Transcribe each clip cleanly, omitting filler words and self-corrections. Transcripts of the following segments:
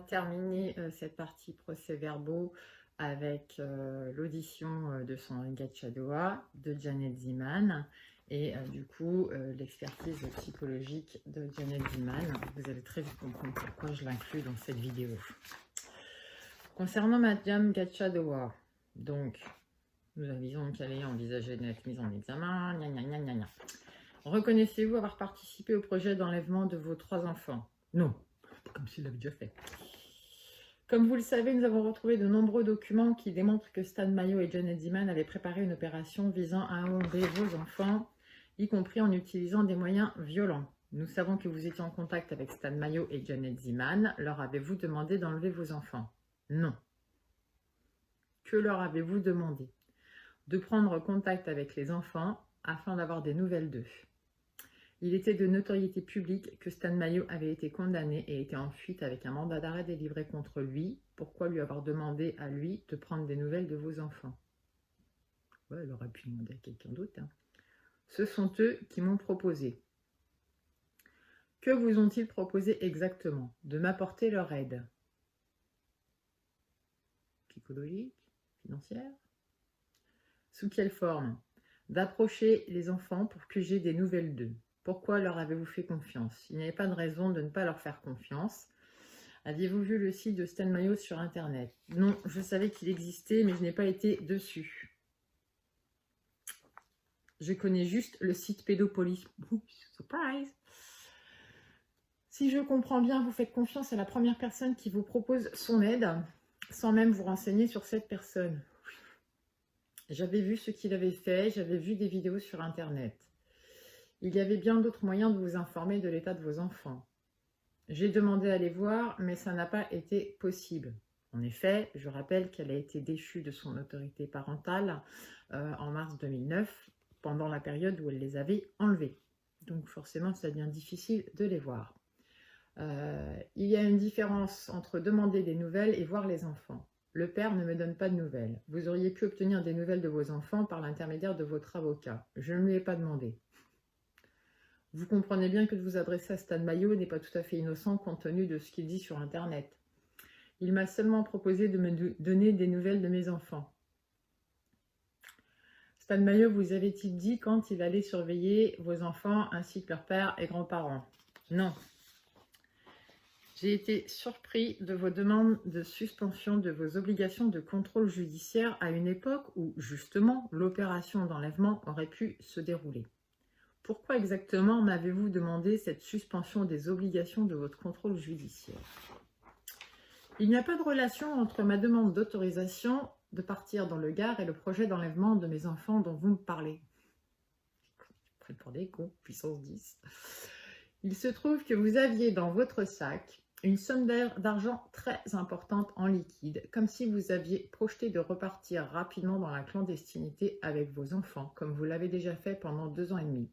terminer cette partie procès-verbaux avec l'audition de Sandrine Gatchadoua, de Janet Ziman et du coup l'expertise psychologique de Janet Ziman. Vous allez très vite comprendre pourquoi je l'inclus dans cette vidéo. Concernant Madame Gatchadoua, donc nous avisons qu'elle est envisagée d'être mise en examen. Reconnaissez-vous avoir participé au projet d'enlèvement de vos 3 enfants? Non, comme s'il l'avait déjà fait. Comme vous le savez, nous avons retrouvé de nombreux documents qui démontrent que Stan Mayo et Janet Ziman avaient préparé une opération visant à enlever vos enfants, y compris en utilisant des moyens violents. Nous savons que vous étiez en contact avec Stan Mayo et Janet Ziman. Leur avez-vous demandé d'enlever vos enfants? Non. Que leur avez-vous demandé? De prendre contact avec les enfants afin d'avoir des nouvelles d'eux. Il était de notoriété publique que Stan Mayo avait été condamné et était en fuite avec un mandat d'arrêt délivré contre lui. Pourquoi lui avoir demandé à lui de prendre des nouvelles de vos enfants? Ouais, elle aurait pu demander à quelqu'un d'autre. Hein. Ce sont eux qui m'ont proposé. Que vous ont-ils proposé exactement? De m'apporter leur aide. Psychologique? Financière? Sous quelle forme? D'approcher les enfants pour que j'ai des nouvelles d'eux. Pourquoi leur avez-vous fait confiance? Il n'y avait pas de raison de ne pas leur faire confiance. Aviez-vous vu le site de Stan Mayo sur Internet? Non, je savais qu'il existait, mais je n'ai pas été dessus. Je connais juste le site Pédopolis. Oups, surprise! Si je comprends bien, vous faites confiance à la première personne qui vous propose son aide, sans même vous renseigner sur cette personne. J'avais vu ce qu'il avait fait, j'avais vu des vidéos sur Internet. Il y avait bien d'autres moyens de vous informer de l'état de vos enfants. J'ai demandé à les voir, mais ça n'a pas été possible. En effet, je rappelle qu'elle a été déchue de son autorité parentale en mars 2009, pendant la période où elle les avait enlevés. Donc forcément, ça devient difficile de les voir. Il y a une différence entre demander des nouvelles et voir les enfants. Le père ne me donne pas de nouvelles. Vous auriez pu obtenir des nouvelles de vos enfants par l'intermédiaire de votre avocat. Je ne lui ai pas demandé. Vous comprenez bien que de vous adresser à Stan Mayo n'est pas tout à fait innocent compte tenu de ce qu'il dit sur Internet. Il m'a seulement proposé de me donner des nouvelles de mes enfants. Stan Mayo vous avait-il dit quand il allait surveiller vos enfants ainsi que leurs pères et grands-parents? Non. J'ai été surpris de vos demandes de suspension de vos obligations de contrôle judiciaire à une époque où, justement, l'opération d'enlèvement aurait pu se dérouler. Pourquoi exactement m'avez-vous demandé cette suspension des obligations de votre contrôle judiciaire? Il n'y a pas de relation entre ma demande d'autorisation de partir dans le Gard et le projet d'enlèvement de mes enfants dont vous me parlez. Prêt pour des cons, puissance 10. Il se trouve que vous aviez dans votre sac une somme d'argent très importante en liquide, comme si vous aviez projeté de repartir rapidement dans la clandestinité avec vos enfants, comme vous l'avez déjà fait pendant 2 ans et demi.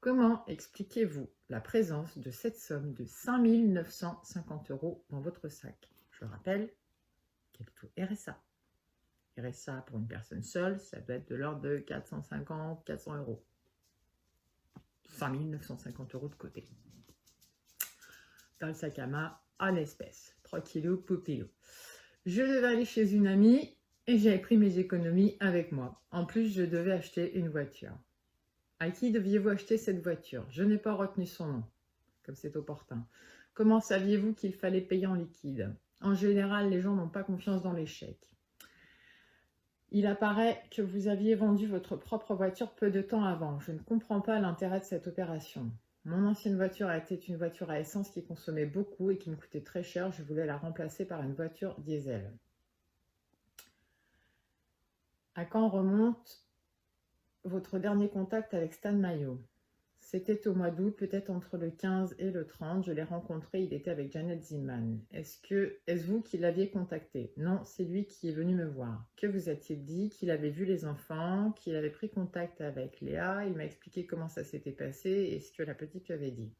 Comment expliquez-vous la présence de cette somme de 5 950 € dans votre sac? Je rappelle, capitaux RSA. RSA pour une personne seule, ça doit être de l'ordre de 450, 400 €. 5 950 € de côté. Dans le sac à main, en espèces. 3 kilos, poupéo. Je devais aller chez une amie et j'avais pris mes économies avec moi. En plus, je devais acheter une voiture. À qui deviez-vous acheter cette voiture? Je n'ai pas retenu son nom, comme c'est opportun. Comment saviez-vous qu'il fallait payer en liquide? En général, les gens n'ont pas confiance dans les chèques. Il apparaît que vous aviez vendu votre propre voiture peu de temps avant. Je ne comprends pas l'intérêt de cette opération. Mon ancienne voiture était une voiture à essence qui consommait beaucoup et qui me coûtait très cher. Je voulais la remplacer par une voiture diesel. À quand remonte votre dernier contact avec Stan Mayo? C'était au mois d'août, peut-être entre le 15 et le 30. Je l'ai rencontré, il était avec Janet Ziman. Est-ce vous qui l'aviez contacté? Non, c'est lui qui est venu me voir. Que vous a-t-il dit? Qu'il avait vu les enfants, qu'il avait pris contact avec Léa. Il m'a expliqué comment ça s'était passé et ce que la petite lui avait dit.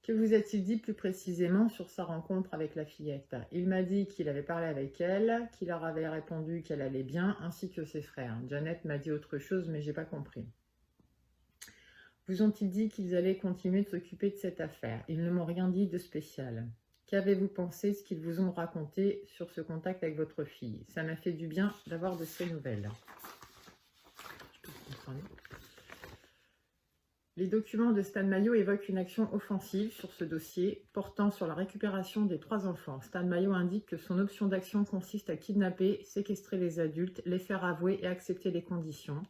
Que vous a-t-il dit plus précisément sur sa rencontre avec la fillette? Il m'a dit qu'il avait parlé avec elle, qu'il leur avait répondu qu'elle allait bien, ainsi que ses frères. Janet m'a dit autre chose, mais j'ai pas compris. Vous ont-ils dit qu'ils allaient continuer de s'occuper de cette affaire? Ils ne m'ont rien dit de spécial. Qu'avez-vous pensé de ce qu'ils vous ont raconté sur ce contact avec votre fille? Ça m'a fait du bien d'avoir de ces nouvelles. Je peux vous concerner. Les documents de Stan Mayo évoquent une action offensive sur ce dossier portant sur la récupération des 3 enfants. Stan Mayo indique que son option d'action consiste à kidnapper, séquestrer les adultes, les faire avouer et accepter les conditions.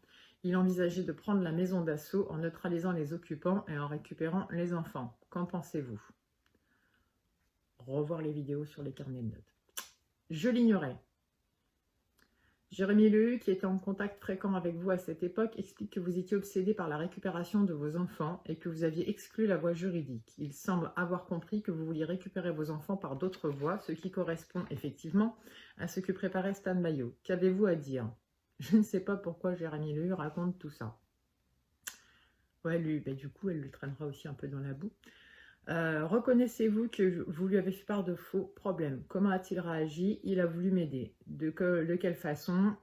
Il envisageait de prendre la maison d'assaut en neutralisant les occupants et en récupérant les enfants. Qu'en pensez-vous? Revoir les vidéos sur les carnets de notes. Je l'ignorais. Jérémy Lehu, qui était en contact fréquent avec vous à cette époque, explique que vous étiez obsédé par la récupération de vos enfants et que vous aviez exclu la voie juridique. Il semble avoir compris que vous vouliez récupérer vos enfants par d'autres voies, ce qui correspond effectivement à ce que préparait Stan Mayo. Qu'avez-vous à dire? Je ne sais pas pourquoi Jérémy Lehu raconte tout ça. Ouais, lui, du coup, elle le traînera aussi un peu dans la boue. Reconnaissez-vous que vous lui avez fait part de faux problèmes? Comment a-t-il réagi? Il a voulu m'aider. De quelle façon?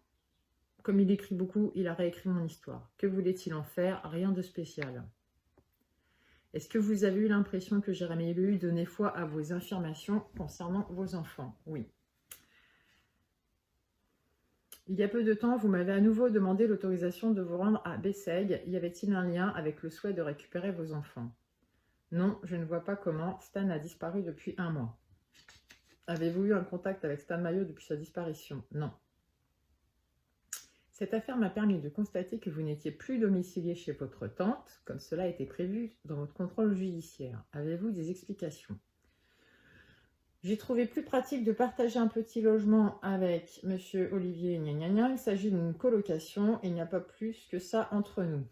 Comme il écrit beaucoup, il a réécrit mon histoire. Que voulait-il en faire? Rien de spécial. Est-ce que vous avez eu l'impression que Jérémy Lehu donnait foi à vos affirmations concernant vos enfants? Oui. Il y a peu de temps, vous m'avez à nouveau demandé l'autorisation de vous rendre à Bessègues. Y avait-il un lien avec le souhait de récupérer vos enfants? Non, je ne vois pas comment. Stan a disparu depuis 1 mois. Avez-vous eu un contact avec Stan Mayo depuis sa disparition? Non. Cette affaire m'a permis de constater que vous n'étiez plus domicilié chez votre tante, comme cela était prévu dans votre contrôle judiciaire. Avez-vous des explications? J'ai trouvé plus pratique de partager un petit logement avec monsieur Olivier Gnagnagna. Il s'agit d'une colocation et il n'y a pas plus que ça entre nous.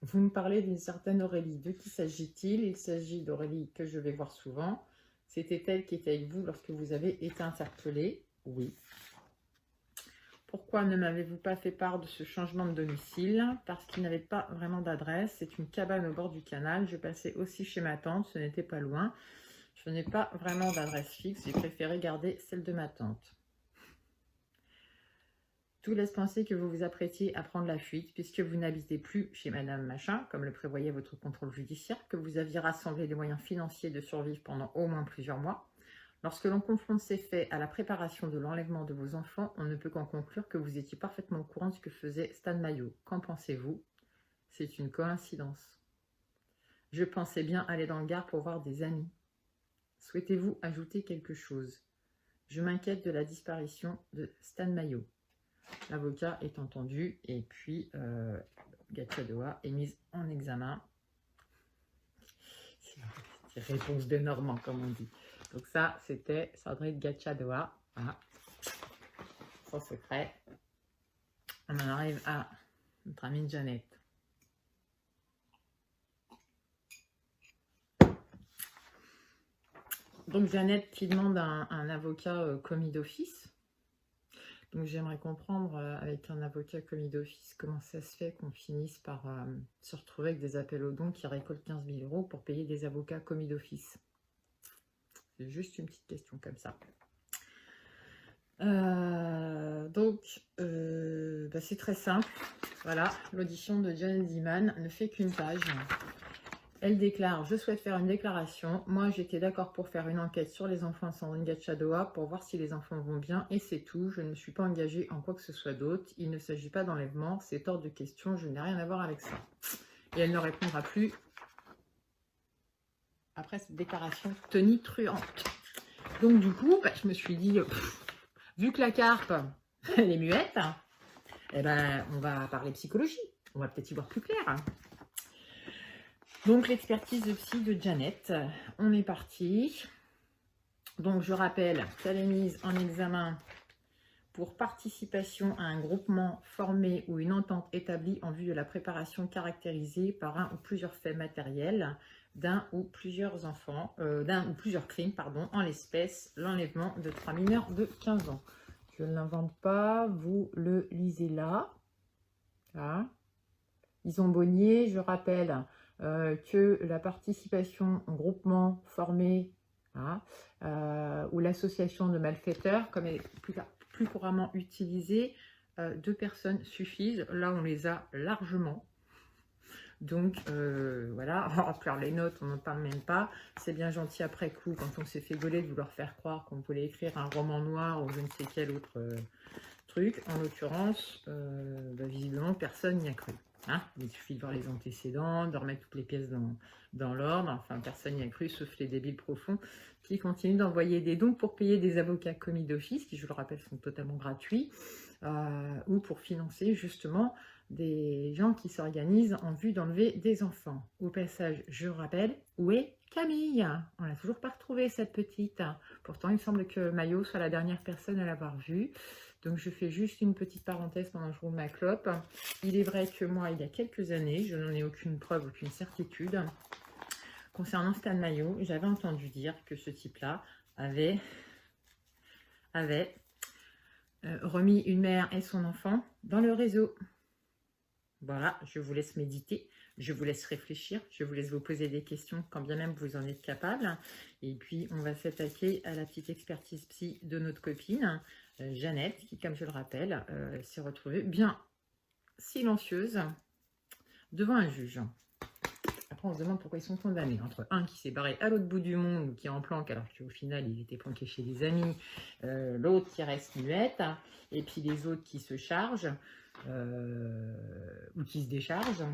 Vous me parlez d'une certaine Aurélie. De qui s'agit-il? Il s'agit d'Aurélie que je vais voir souvent. C'était elle qui était avec vous lorsque vous avez été interpellé? Oui. Pourquoi ne m'avez-vous pas fait part de ce changement de domicile? Parce qu'il n'avait pas vraiment d'adresse. C'est une cabane au bord du canal. Je passais aussi chez ma tante. Ce n'était pas loin. Je n'ai pas vraiment d'adresse fixe. J'ai préféré garder celle de ma tante. Tout laisse penser que vous vous apprêtiez à prendre la fuite puisque vous n'habitez plus chez Madame Machin, comme le prévoyait votre contrôle judiciaire, que vous aviez rassemblé les moyens financiers de survivre pendant au moins plusieurs mois. Lorsque l'on confronte ces faits à la préparation de l'enlèvement de vos enfants, on ne peut qu'en conclure que vous étiez parfaitement au courant de ce que faisait Stan Mayo. Qu'en pensez-vous? C'est une coïncidence. Je pensais bien aller dans le Gard pour voir des amis. Souhaitez-vous ajouter quelque chose? Je m'inquiète de la disparition de Stan Mayo. L'avocat est entendu et puis Gatchadoa est mise en examen. C'est réponse de Normand, comme on dit. Donc ça, c'était Sandrine Gatchadoa. Voilà. Sans secret. On en arrive à notre amie Jeannette. Donc Jeannette qui demande un avocat commis d'office. Donc j'aimerais comprendre avec un avocat commis d'office comment ça se fait qu'on finisse par se retrouver avec des appels aux dons qui récoltent 15 000 € pour payer des avocats commis d'office. C'est juste une petite question comme ça. C'est très simple. Voilà, l'audition de Jeannette Ziman ne fait qu'une page. Elle déclare: je souhaite faire une déclaration. Moi, j'étais d'accord pour faire une enquête sur les enfants de Sandrine Gatchadoa pour voir si les enfants vont bien et c'est tout. Je ne me suis pas engagée en quoi que ce soit d'autre. Il ne s'agit pas d'enlèvement, c'est hors de question. Je n'ai rien à voir avec ça. Et elle ne répondra plus après cette déclaration tonitruante. Donc du coup, je me suis dit, vu que la carpe, elle est muette, eh ben, on va parler psychologie. On va peut-être y voir plus clair. Donc, l'expertise de psy de Jeannette. On est parti. Donc, je rappelle qu'elle est mise en examen pour participation à un groupement formé ou une entente établie en vue de la préparation caractérisée par un ou plusieurs faits matériels d'un ou plusieurs enfants, d'un ou plusieurs crimes, pardon, en l'espèce, l'enlèvement de 3 mineurs de 15 ans. Je ne l'invente pas, vous le lisez là. Là. Isambonnier, je rappelle que la participation au groupement formé ou l'association de malfaiteurs, comme elle est plus couramment utilisée, 2 personnes suffisent. Là, on les a largement. Donc voilà, remplir les notes, on n'en parle même pas. C'est bien gentil après coup, quand on s'est fait gauler, de vouloir faire croire qu'on voulait écrire un roman noir ou je ne sais quel autre truc. En l'occurrence, visiblement, personne n'y a cru. Hein, il suffit de voir les antécédents, de remettre toutes les pièces dans l'ordre. Enfin, personne n'y a cru, sauf les débiles profonds qui continuent d'envoyer des dons pour payer des avocats commis d'office, qui, je le rappelle, sont totalement gratuits, ou pour financer justement des gens qui s'organisent en vue d'enlever des enfants. Au passage, je rappelle, où est Camille? On l'a toujours pas retrouvée, cette petite. Pourtant, il me semble que Maillot soit la dernière personne à l'avoir vue. Donc, je fais juste une petite parenthèse pendant que je roule ma clope. Il est vrai que moi, il y a quelques années, je n'en ai aucune preuve, aucune certitude, concernant Stan Maillot, j'avais entendu dire que ce type-là avait remis une mère et son enfant dans le réseau. Voilà, je vous laisse méditer, je vous laisse réfléchir, je vous laisse vous poser des questions quand bien même vous en êtes capable. Et puis, on va s'attaquer à la petite expertise psy de notre copine, Jeannette, qui, comme je le rappelle, s'est retrouvée bien silencieuse devant un juge. Après, on se demande pourquoi ils sont condamnés. Entre un qui s'est barré à l'autre bout du monde ou qui est en planque alors qu'au final, il était planqué chez des amis, l'autre qui reste muette, et puis les autres qui se chargent ou qui se déchargent.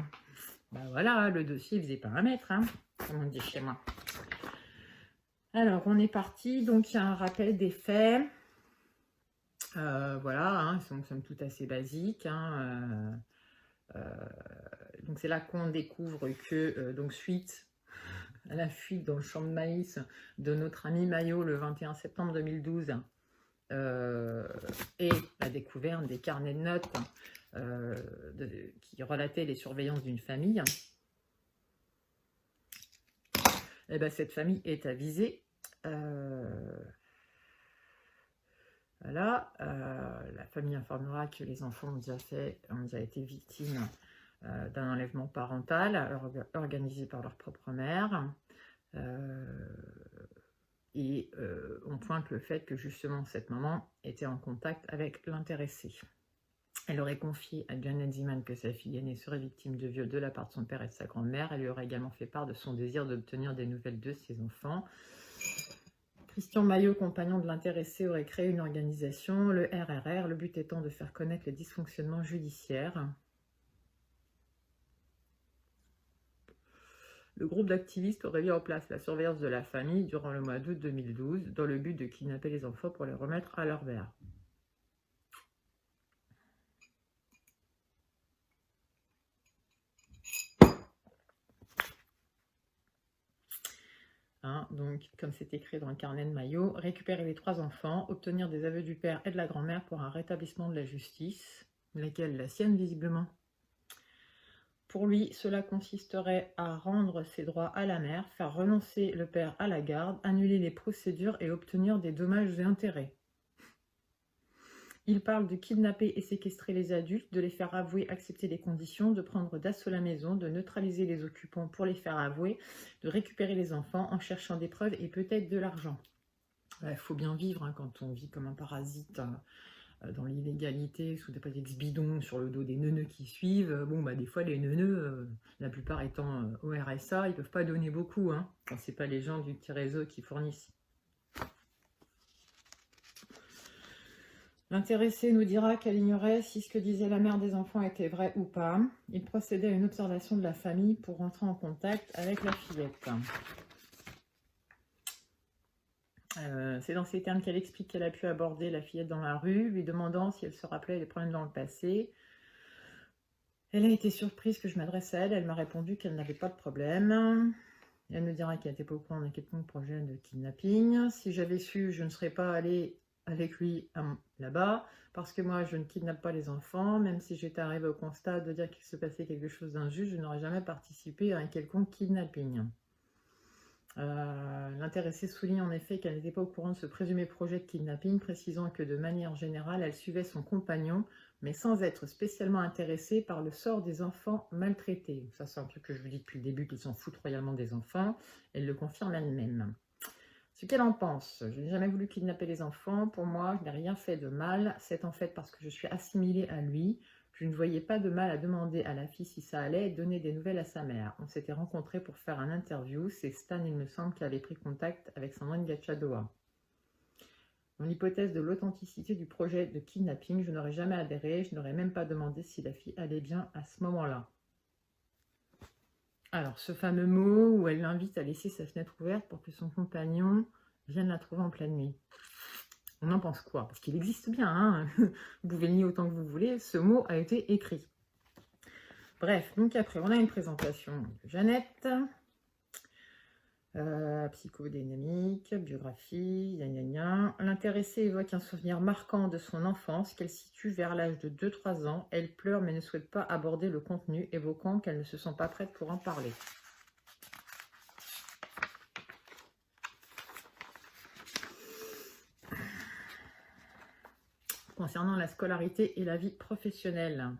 Ben voilà, le dossier ne faisait pas 1 mètre, hein, comme on dit chez moi. Alors, on est parti. Donc, il y a un rappel des faits. Voilà, hein, ils sont somme toute assez basiques. Hein, donc, c'est là qu'on découvre que, donc, suite à la fuite dans le champ de maïs de notre ami Maillot le 21 septembre 2012 et la découverte des carnets de notes qui relataient les surveillances d'une famille, et ben, cette famille est avisée. Voilà, la famille informera que les enfants ont déjà été victimes d'un enlèvement parental organisé par leur propre mère. Et on pointe le fait que justement cette maman était en contact avec l'intéressé. Elle aurait confié à Janet Zeman que sa fille aînée serait victime de viol de la part de son père et de sa grand-mère. Elle lui aurait également fait part de son désir d'obtenir des nouvelles de ses enfants. Christian Maillot, compagnon de l'intéressé, aurait créé une organisation, le RRR, le but étant de faire connaître les dysfonctionnements judiciaires. Le groupe d'activistes aurait mis en place la surveillance de la famille durant le mois d'août 2012 dans le but de kidnapper les enfants pour les remettre à leur mère. Hein, donc, comme c'est écrit dans le carnet de Maillot, récupérer les 3 enfants, obtenir des aveux du père et de la grand-mère pour un rétablissement de la justice, laquelle la sienne visiblement. Pour lui, cela consisterait à rendre ses droits à la mère, faire renoncer le père à la garde, annuler les procédures et obtenir des dommages et intérêts. Il parle de kidnapper et séquestrer les adultes, de les faire avouer, accepter les conditions, de prendre d'assaut la maison, de neutraliser les occupants pour les faire avouer, de récupérer les enfants en cherchant des preuves et peut-être de l'argent. Il faut bien vivre hein, quand on vit comme un parasite dans l'illégalité, sous des prétextes bidons, sur le dos des neuneux qui suivent. Bon, bah, des fois, les neuneux, la plupart étant au RSA, ils ne peuvent pas donner beaucoup, hein, quand ce n'est pas les gens du petit réseau qui fournissent. L'intéressé nous dira qu'elle ignorait si ce que disait la mère des enfants était vrai ou pas. Il procédait à une observation de la famille pour rentrer en contact avec la fillette. C'est dans ces termes qu'elle explique qu'elle a pu aborder la fillette dans la rue, lui demandant si elle se rappelait des problèmes dans le passé. Elle a été surprise que je m'adresse à elle. Elle m'a répondu qu'elle n'avait pas de problème. Elle me dira qu'elle n'était pas au courant d'un quelconque projet de kidnapping. Si j'avais su, je ne serais pas allée avec lui là-bas, parce que moi, je ne kidnappe pas les enfants. Même si j'étais arrivée au constat de dire qu'il se passait quelque chose d'injuste, je n'aurais jamais participé à un quelconque kidnapping. L'intéressée souligne en effet qu'elle n'était pas au courant de ce présumé projet de kidnapping, précisant que de manière générale, elle suivait son compagnon, mais sans être spécialement intéressée par le sort des enfants maltraités. Ça, c'est un truc que je vous dis depuis le début, qu'ils s'en foutent royalement des enfants. Elle le confirme elle-même. Ce qu'elle en pense: je n'ai jamais voulu kidnapper les enfants. Pour moi, je n'ai rien fait de mal. C'est en fait parce que je suis assimilée à lui. Je ne voyais pas de mal à demander à la fille si ça allait et donner des nouvelles à sa mère. On s'était rencontrés pour faire un interview. C'est Stan, il me semble, qui avait pris contact avec Sandrine Gacciadoa. Dans l'hypothèse de l'authenticité du projet de kidnapping, je n'aurais jamais adhéré. Je n'aurais même pas demandé si la fille allait bien à ce moment-là. Alors, ce fameux mot où elle l'invite à laisser sa fenêtre ouverte pour que son compagnon vienne la trouver en pleine nuit. On en pense quoi? Parce qu'il existe bien, hein. Vous pouvez le nier autant que vous voulez, ce mot a été écrit. Bref, donc après, on a une présentation de Jeannette, psychodynamique, biographie, gna gna gna. L'intéressée évoque un souvenir marquant de son enfance qu'elle situe vers l'âge de 2-3 ans. Elle pleure mais ne souhaite pas aborder le contenu, évoquant qu'elle ne se sent pas prête pour en parler. Concernant la scolarité et la vie professionnelle.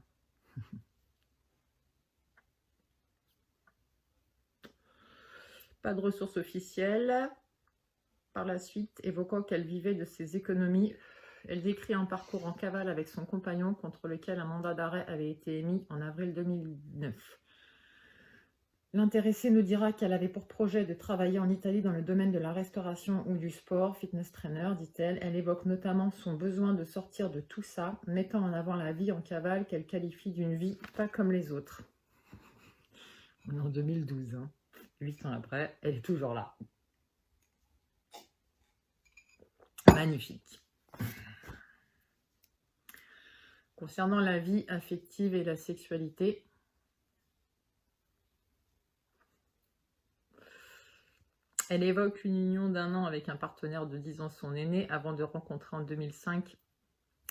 Pas de ressources officielles. Par la suite, évoquant qu'elle vivait de ses économies, elle décrit un parcours en cavale avec son compagnon contre lequel un mandat d'arrêt avait été émis en avril 2009. L'intéressée nous dira qu'elle avait pour projet de travailler en Italie dans le domaine de la restauration ou du sport, fitness trainer, dit-elle. Elle évoque notamment son besoin de sortir de tout ça, mettant en avant la vie en cavale qu'elle qualifie d'une vie pas comme les autres. On est en 2012, hein. 8 ans après, elle est toujours là. Magnifique. Concernant la vie affective et la sexualité, elle évoque une union d'1 an avec un partenaire de 10 ans, son aîné, avant de rencontrer en 2005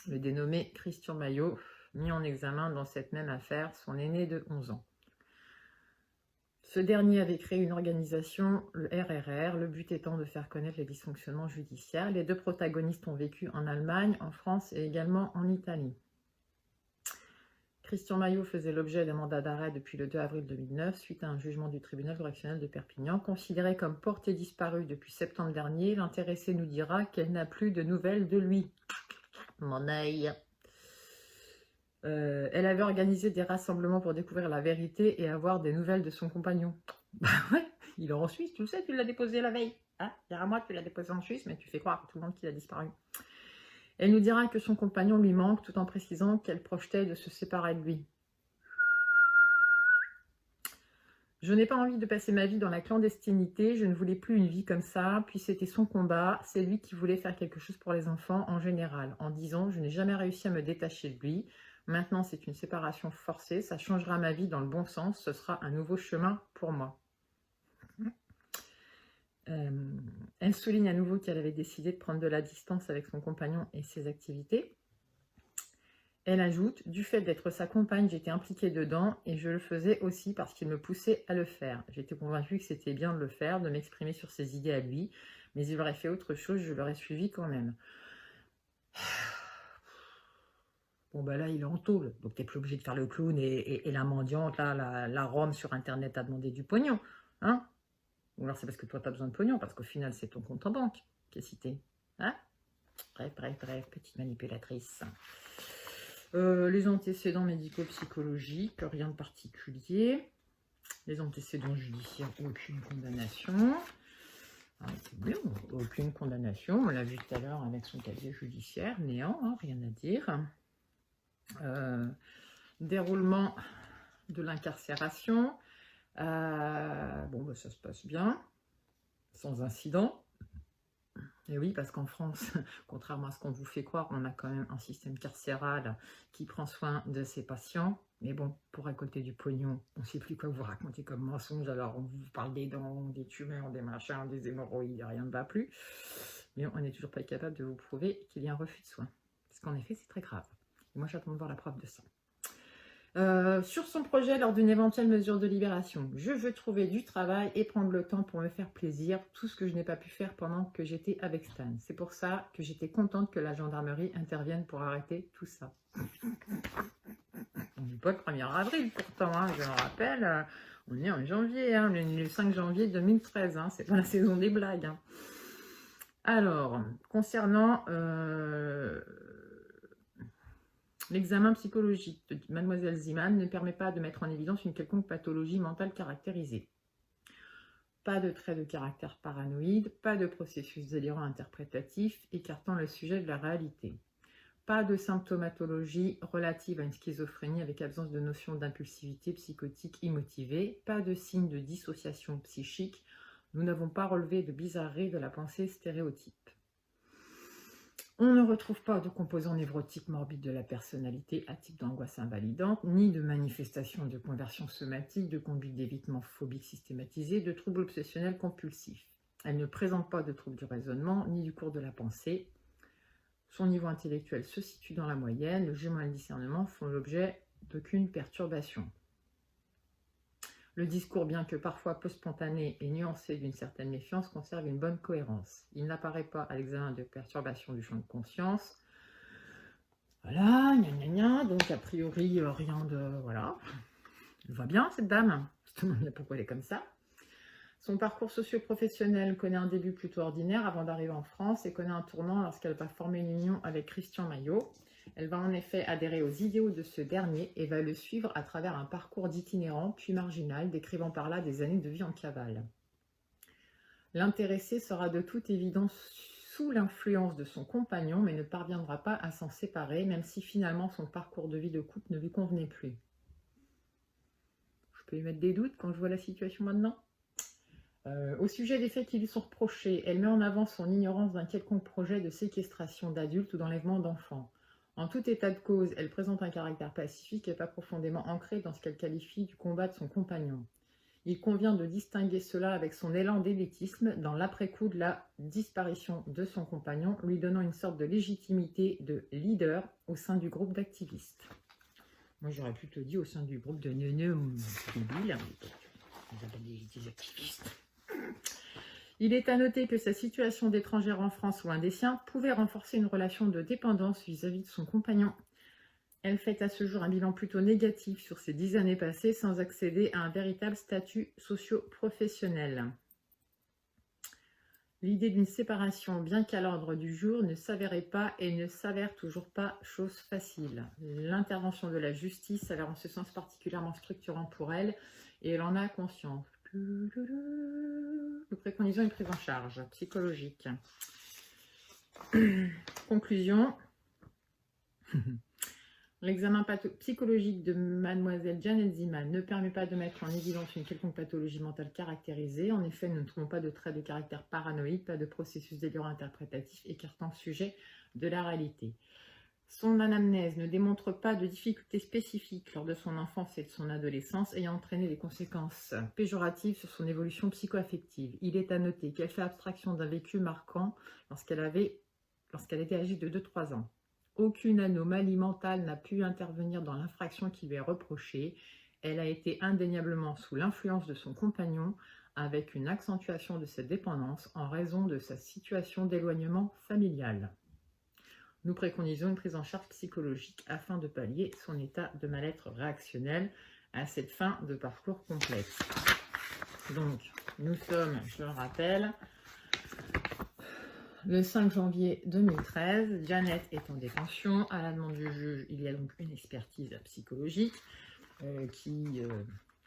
le dénommé Christian Maillot, mis en examen dans cette même affaire, son aîné de 11 ans. Ce dernier avait créé une organisation, le RRR, le but étant de faire connaître les dysfonctionnements judiciaires. Les deux protagonistes ont vécu en Allemagne, en France et également en Italie. Christian Maillot faisait l'objet d'un mandat d'arrêt depuis le 2 avril 2009 suite à un jugement du tribunal correctionnel de Perpignan. Considéré comme porté disparu depuis septembre dernier, l'intéressée nous dira qu'elle n'a plus de nouvelles de lui. Mon œil. Elle avait organisé des rassemblements pour découvrir la vérité et avoir des nouvelles de son compagnon. Bah ouais, il est en Suisse, tu le sais, tu l'as déposé la veille. Hein, derrière moi, tu l'as déposé en Suisse, mais tu fais croire à tout le monde qu'il a disparu. Elle nous dira que son compagnon lui manque, tout en précisant qu'elle projetait de se séparer de lui. Je n'ai pas envie de passer ma vie dans la clandestinité, je ne voulais plus une vie comme ça, puis c'était son combat, c'est lui qui voulait faire quelque chose pour les enfants en général. En 10 ans, je n'ai jamais réussi à me détacher de lui. Maintenant, c'est une séparation forcée, ça changera ma vie dans le bon sens, ce sera un nouveau chemin pour moi. Elle souligne à nouveau qu'elle avait décidé de prendre de la distance avec son compagnon et ses activités. Elle ajoute, du fait d'être sa compagne, j'étais impliquée dedans et je le faisais aussi parce qu'il me poussait à le faire. J'étais convaincue que c'était bien de le faire, de m'exprimer sur ses idées à lui, mais il aurait fait autre chose, je l'aurais suivi quand même. Bon bah là il est en tôle, donc t'es plus obligé de faire le clown et la mendiante, là, la Rome sur internet a demandé du pognon, hein? Ou alors c'est parce que toi t'as besoin de pognon, parce qu'au final c'est ton compte en banque qui est cité, hein? Bref, petite manipulatrice. Les antécédents médico-psychologiques, rien de particulier. Les antécédents judiciaires, aucune condamnation. Ah, c'est bien, aucune condamnation. On l'a vu tout à l'heure avec son casier judiciaire, néant, hein, rien à dire. Déroulement de l'incarcération. Bon, bah, ça se passe bien, sans incident. Et oui, parce qu'en France, contrairement à ce qu'on vous fait croire, on a quand même un système carcéral qui prend soin de ses patients. Mais bon, pour récolter du pognon, on ne sait plus quoi vous raconter comme mensonge. Alors, on vous parle des dents, des tumeurs, des machins, des hémorroïdes, rien ne va plus. Mais on n'est toujours pas capable de vous prouver qu'il y a un refus de soins. Parce qu'en effet, c'est très grave. Et moi, j'attends de voir la preuve de ça. Sur son projet lors d'une éventuelle mesure de libération, je veux trouver du travail et prendre le temps pour me faire plaisir, tout ce que je n'ai pas pu faire pendant que j'étais avec Stan. C'est pour ça que j'étais contente que la gendarmerie intervienne pour arrêter tout ça. On n'est pas le 1er avril pourtant, hein, je me rappelle, on est en janvier, hein, le 5 janvier 2013, hein, c'est pas la saison des blagues. Hein. Alors, concernant L'examen psychologique de Mademoiselle Ziman ne permet pas de mettre en évidence une quelconque pathologie mentale caractérisée. Pas de trait de caractère paranoïde, pas de processus délirant interprétatif écartant le sujet de la réalité. Pas de symptomatologie relative à une schizophrénie avec absence de notion d'impulsivité psychotique immotivée, pas de signe de dissociation psychique. Nous n'avons pas relevé de bizarreries de la pensée stéréotype. On ne retrouve pas de composants névrotiques morbides de la personnalité à type d'angoisse invalidante, ni de manifestations de conversion somatique, de conduite d'évitement phobique systématisée, de troubles obsessionnels compulsifs. Elle ne présente pas de troubles du raisonnement, ni du cours de la pensée. Son niveau intellectuel se situe dans la moyenne, le jugement et le discernement font l'objet d'aucune perturbation. Le discours, bien que parfois peu spontané et nuancé d'une certaine méfiance, conserve une bonne cohérence. Il n'apparaît pas à l'examen de perturbation du champ de conscience. Voilà, gna gna gna, donc a priori rien de... Voilà, elle va bien cette dame, je me demande bien pourquoi elle est comme ça. Son parcours socio-professionnel connaît un début plutôt ordinaire avant d'arriver en France et connaît un tournant lorsqu'elle va former une union avec Christian Maillot. Elle va en effet adhérer aux idéaux de ce dernier et va le suivre à travers un parcours d'itinérant puis marginal, décrivant par là des années de vie en cavale. L'intéressé sera de toute évidence sous l'influence de son compagnon, mais ne parviendra pas à s'en séparer, même si finalement son parcours de vie de couple ne lui convenait plus. Je peux y mettre des doutes quand je vois la situation maintenant ? Au sujet des faits qui lui sont reprochés, elle met en avant son ignorance d'un quelconque projet de séquestration d'adultes ou d'enlèvement d'enfants. En tout état de cause, elle présente un caractère pacifique et pas profondément ancré dans ce qu'elle qualifie du combat de son compagnon. Il convient de distinguer cela avec son élan d'élitisme dans l'après-coup de la disparition de son compagnon, lui donnant une sorte de légitimité de leader au sein du groupe d'activistes. Moi, j'aurais plutôt dit au sein du groupe de neuneux débiles, on appelle des activistes. Il est à noter que sa situation d'étrangère en France loin des siens pouvait renforcer une relation de dépendance vis-à-vis de son compagnon. Elle fait à ce jour un bilan plutôt négatif sur ces 10 années passées sans accéder à un véritable statut socio-professionnel. L'idée d'une séparation, bien qu'à l'ordre du jour, ne s'avérait pas et ne s'avère toujours pas chose facile. L'intervention de la justice s'avère en ce sens particulièrement structurant pour elle et elle en a conscience. Nous préconisons une prise en charge psychologique. Conclusion. L'examen psychologique de Mademoiselle Janet Ziman ne permet pas de mettre en évidence une quelconque pathologie mentale caractérisée. En effet, nous ne trouvons pas de trait de caractère paranoïde, pas de processus délirant interprétatif écartant le sujet de la réalité. Son anamnèse ne démontre pas de difficultés spécifiques lors de son enfance et de son adolescence ayant entraîné des conséquences péjoratives sur son évolution psycho-affective. Il est à noter qu'elle fait abstraction d'un vécu marquant lorsqu'elle était âgée de 2-3 ans. Aucune anomalie mentale n'a pu intervenir dans l'infraction qui lui est reprochée. Elle a été indéniablement sous l'influence de son compagnon avec une accentuation de cette dépendance en raison de sa situation d'éloignement familial. Nous préconisons une prise en charge psychologique afin de pallier son état de mal-être réactionnel à cette fin de parcours complexe. Donc, nous sommes, je le rappelle, le 5 janvier 2013. Janet est en détention. À la demande du juge, il y a donc une expertise psychologique qui,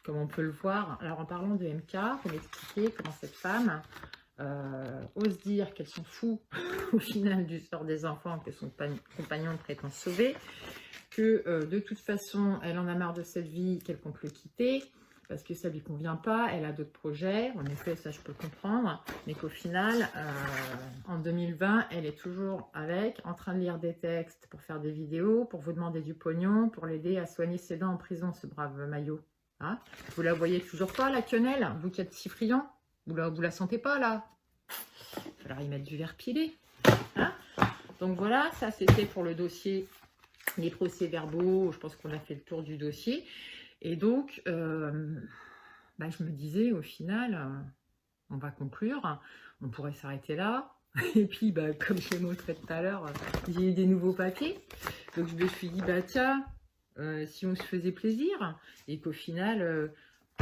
comme on peut le voir, alors en parlant de MK, pour m'expliquer comment cette femme ose dire qu'elle s'en fout au final du sort des enfants que son compagnon prétend sauver, que de toute façon elle en a marre de cette vie, qu'elle compte le quitter parce que ça lui convient pas, elle a d'autres projets, en effet ça je peux le comprendre, mais qu'au final en 2020 elle est toujours en train de lire des textes pour faire des vidéos, pour vous demander du pognon, pour l'aider à soigner ses dents en prison, ce brave Maillot. Hein, vous la voyez toujours pas la quenelle, vous qui êtes si friand, vous la sentez pas là. Il va falloir y mettre du verre pilé. Hein, donc voilà, ça c'était pour le dossier, les procès-verbaux, je pense qu'on a fait le tour du dossier. Et donc, je me disais, au final, on va conclure, on pourrait s'arrêter là. Et puis, comme je l'ai montré tout à l'heure, j'ai eu des nouveaux papiers. Donc, je me suis dit, tiens, si on se faisait plaisir, et qu'au final,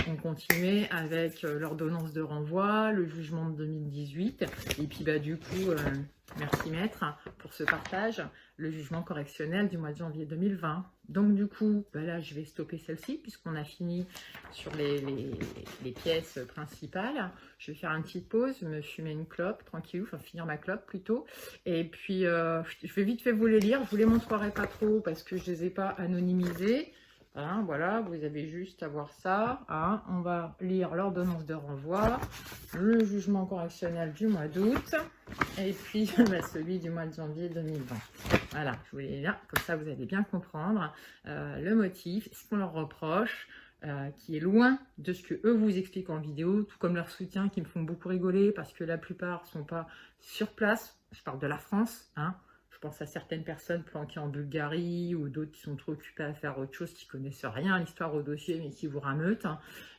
on continuait avec l'ordonnance de renvoi, le jugement de 2018, et puis, du coup, Merci maître pour ce partage, le jugement correctionnel du mois de janvier 2020. Donc du coup, ben là je vais stopper celle-ci puisqu'on a fini sur les pièces principales. Je vais faire une petite pause, me fumer une clope tranquille, enfin finir ma clope plutôt. Et puis je vais vite fait vous les lire, je vous les montrerai pas trop parce que je les ai pas anonymisés. Hein, voilà, vous avez juste à voir ça. Hein. On va lire l'ordonnance de renvoi, le jugement correctionnel du mois d'août et puis celui du mois de janvier 2020. Voilà, je vous les lire, comme ça vous allez bien comprendre le motif, ce qu'on leur reproche, qui est loin de ce que eux vous expliquent en vidéo, tout comme leur soutien qui me font beaucoup rigoler parce que la plupart ne sont pas sur place. Je parle de la France, hein. Je pense à certaines personnes planquées en Bulgarie ou d'autres qui sont trop occupées à faire autre chose, qui connaissent rien à l'histoire au dossier mais qui vous rameutent.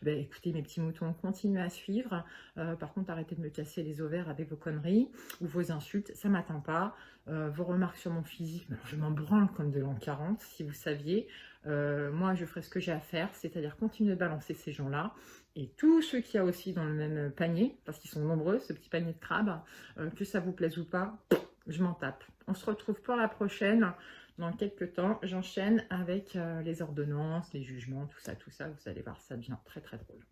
Ben, écoutez mes petits moutons, continuez à suivre. Par contre, arrêtez de me casser les ovaires avec vos conneries ou vos insultes, ça ne m'atteint pas. Vos remarques sur mon physique, je m'en branle comme de l'an 40, si vous saviez. Moi, je ferai ce que j'ai à faire, c'est-à-dire continuer de balancer ces gens-là. Et tous ceux qu'il y a aussi dans le même panier, parce qu'ils sont nombreux, ce petit panier de crabes, que ça vous plaise ou pas, je m'en tape. On se retrouve pour la prochaine. Dans quelques temps, j'enchaîne avec les ordonnances, les jugements, tout ça. Vous allez voir, ça devient très très drôle.